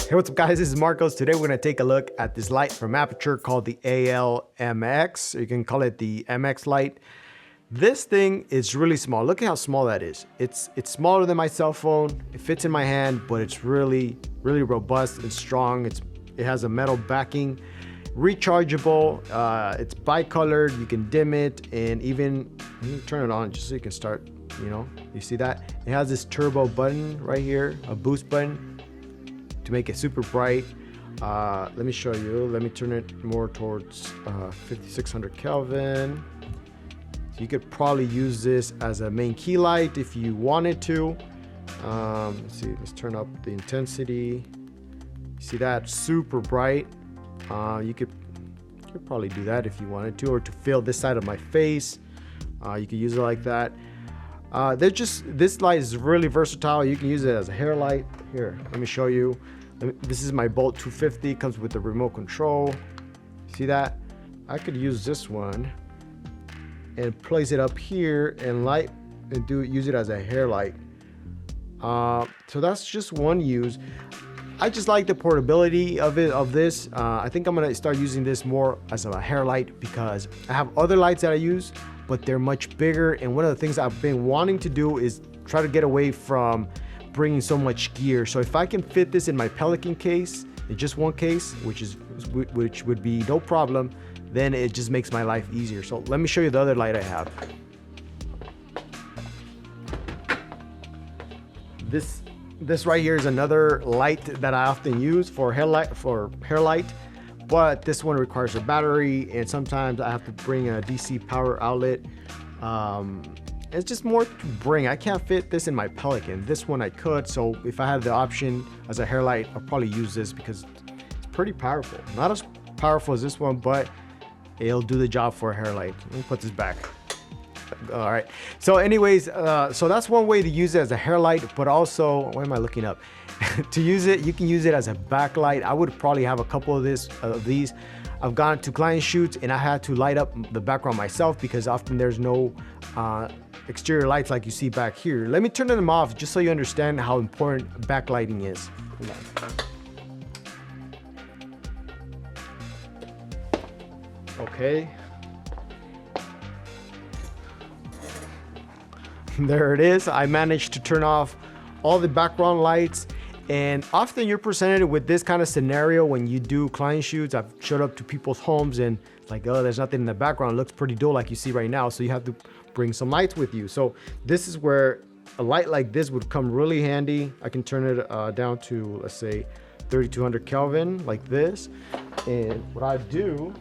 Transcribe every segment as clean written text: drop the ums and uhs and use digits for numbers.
Hey, what's up guys, this is Marcos. Today we're going to take a look at this light from Aputure called the AL-MX, or you can call it the MX light. This thing is really small. Look at how small that is. It's smaller than my cell phone. It fits in my hand, but it's really robust and strong. It has a metal backing, rechargeable. It's bicolored. You can dim it, and even you turn it on just so you can start. You see that? It has this turbo button right here, a boost button to make it super bright. Let me show you. Let me turn it more towards 5600 Kelvin. So you could probably use this as a main key light if you wanted to. Let's see, let's turn up the intensity. See that? Super bright. You could probably do that if you wanted to, or to fill this side of my face. You could use it like that. This light is really versatile. You can use it as a hair light. Here, let me show you. This is my Bolt 250. Comes with the remote control. See that? I could use this one and place it up here and use it as a hair light. So that's just one use. I just like the portability of this. I think I'm gonna start using this more as a hair light because I have other lights that I use, but they're much bigger. And one of the things I've been wanting to do is try to get away from bringing so much gear. So if I can fit this in my Pelican case, in just one case, which would be no problem, then it just makes my life easier. So let me show you the other light I have. This right here is another light that I often use for hair light, but this one requires a battery, and sometimes I have to bring a DC power outlet. It's just more to bring. I can't fit this in my Pelican. This one I could, so if I had the option as a hair light, I'll probably use this because it's pretty powerful. Not as powerful as this one, but it'll do the job for a hair light. Let me put this back. All right, so anyways, so that's one way to use it as a hair light, but also, why am I looking up? To use it, you can use it as a backlight. I would probably have a couple of these. I've gone to client shoots and I had to light up the background myself because often there's no exterior lights like you see back here. Let me turn them off just so you understand how important backlighting is. Okay. There it is. I managed to turn off all the background lights, and often you're presented with this kind of scenario when you do client shoots. I've showed up to people's homes and like, oh, there's nothing in the background. It looks pretty dull like you see right now. So you have to bring some lights with you. So this is where a light like this would come really handy. I can turn it down to, let's say, 3200 Kelvin like this. And what I do,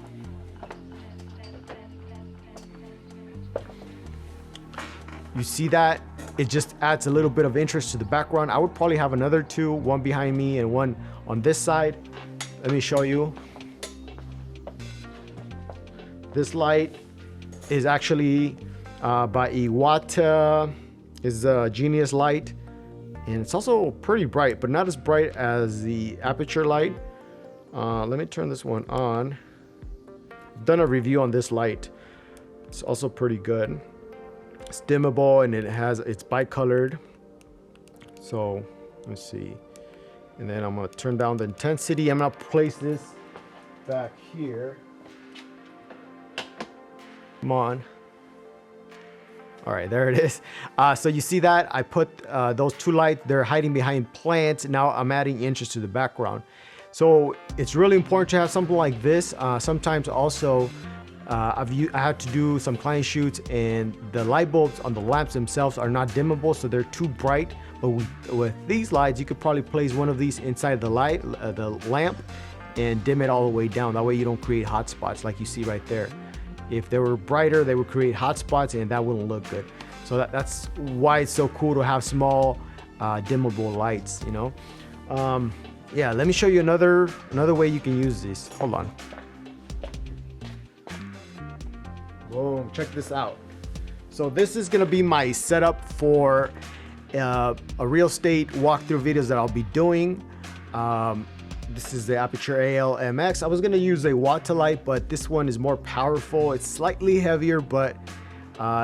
you see that? It just adds a little bit of interest to the background. I would probably have another two, one behind me and one on this side. Let me show you. This light is actually by Iwata. Is a Genius light. And it's also pretty bright, but not as bright as the Aputure light. Let me turn this one on. I've done a review on this light. It's also pretty good. It's dimmable and it's bicolored. So let's see. And then I'm gonna turn down the intensity. I'm gonna place this back here. Come on. All right, there it is. So you see that I put those two lights, they're hiding behind plants. Now I'm adding interest to the background. So it's really important to have something like this. Sometimes also, I had to do some client shoots and the light bulbs on the lamps themselves are not dimmable, so they're too bright. But with these lights, you could probably place one of these inside the lamp and dim it all the way down. That way you don't create hot spots like you see right there. If they were brighter, they would create hot spots and that wouldn't look good. So that's why it's so cool to have small dimmable lights, Yeah, let me show you another way you can use this. Hold on. Boom, check this out. So this is gonna be my setup for a real estate walkthrough videos that I'll be doing. This is the Aputure AL-MX. I was gonna use a Wata light, but this one is more powerful. It's slightly heavier, but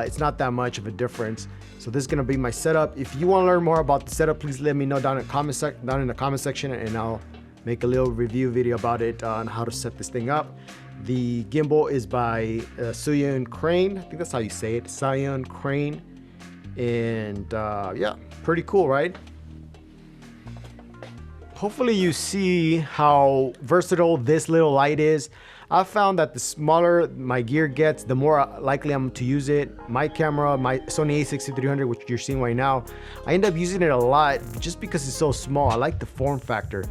it's not that much of a difference. So this is gonna be my setup. If you wanna learn more about the setup, please let me know down in the comment section, and I'll make a little review video about it on how to set this thing up. The gimbal is by Scion Crane. I think that's how you say it, Scion Crane. And yeah, pretty cool, right? Hopefully you see how versatile this little light is. I've found that the smaller my gear gets, the more likely I'm to use it. My camera, my Sony a6300, which you're seeing right now, I end up using it a lot just because it's so small. I like the form factor.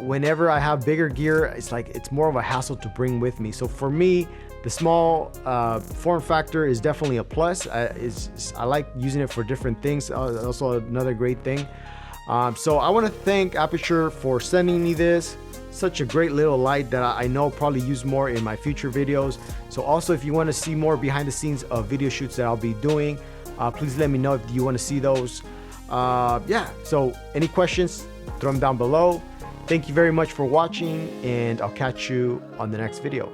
Whenever I have bigger gear, it's more of a hassle to bring with me. So for me, the small form factor is definitely a plus. I like using it for different things. Also another great thing. So I want to thank Aputure for sending me this. Such a great little light that I know I'll probably use more in my future videos. So also, if you want to see more behind the scenes of video shoots that I'll be doing, please let me know if you want to see those. Yeah, so any questions, throw them down below. Thank you very much for watching, and I'll catch you on the next video.